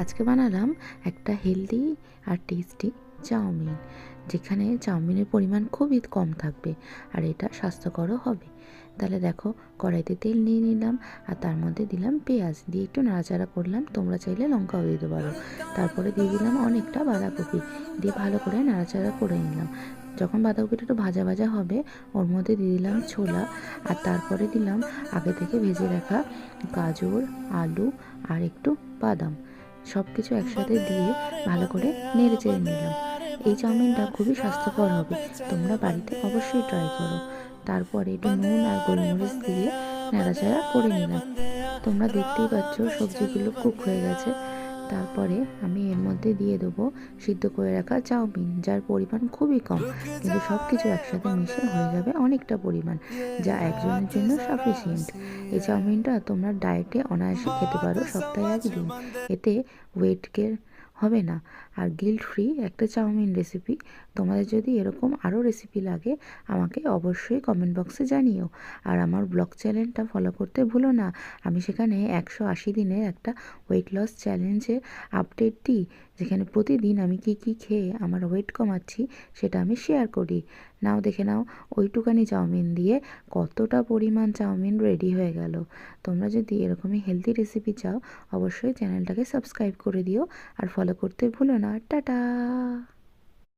আজকে বানালাম একটা হেলদি আর টেস্টি চাউমিন, যেখানে চাউমিনের পরিমাণ খুবই কম থাকবে আর এটা স্বাস্থ্যকরও হবে। তাহলে দেখো, কড়াইতে তেল নিয়ে নিলাম আর তার মধ্যে দিলাম পেঁয়াজ, দিয়ে একটু নাড়াচাড়া করলাম, তোমরা চাইলে লঙ্কাও দিতে পারো। তারপরে দিয়ে দিলাম অনেকটা বাঁধাকপি, দিয়ে ভালো করে নাড়াচাড়া করে নিলাম। যখন বাঁধাকপিটা একটু ভাজা ভাজা হবে, ওর মধ্যে দিয়ে দিলাম ছোলা, আর তারপরে দিলাম আগে থেকে ভেজে রাখা গাজর, আলু আর একটু বাদাম। সব কিছু একসাথে দিয়ে ভালো করে নেড়ে চেড়ে নিলাম। এই চাউমিনটা খুবই স্বাস্থ্যকর হবে, তোমরা বাড়িতে অবশ্যই ট্রাই করো। তারপরে একটু নুন আর গোলমরিচ দিয়ে নাড়াচাড়া করে নিলাম। তোমরা দেখতেই পাচ্ছ সবজিগুলো কুক হয়ে গেছে। তারপরে আমি এর মধ্যে দিয়ে দেবো সিদ্ধ করে রাখা চাউমিন, যার পরিমাণ খুবই কম, কিন্তু সব কিছু একসাথে মিশে হয়ে যাবে অনেকটা পরিমাণ, যা একজনের জন্য সাফিসিয়েন্ট। এই চাউমিনটা তোমরা ডায়েটে অনায়াসে খেতে পারো সপ্তাহে একদিন। এতে ওয়েট গেইন হবে না, আর গিল্ট ফ্রি একটা চাউমিন রেসিপি। তোমাদের যদি এরকম আরও রেসিপি লাগে আমাকে অবশ্যই কমেন্ট বক্সে জানিও। আর আমার ব্লগ চ্যানেলটা ফলো করতে ভুলো না, আমি সেখানে 180 দিনের একটা ওয়েট লস চ্যালেঞ্জের আপডেট দিই, যেখানে প্রতিদিন আমি কি কি খেয়ে আমার ওয়েট কমাচ্ছি সেটা আমি শেয়ার করি। নাও দেখে নাও, ওইটুকানি চাউমিন দিয়ে কতটা পরিমাণ চাউমিন রেডি হয়ে গেল। তোমরা যদি এরকমই হেলদি রেসিপি চাও অবশ্যই চ্যানেলটাকে সাবস্ক্রাইব করে দিও আর ফলো করতে ভুলো না। টাটা।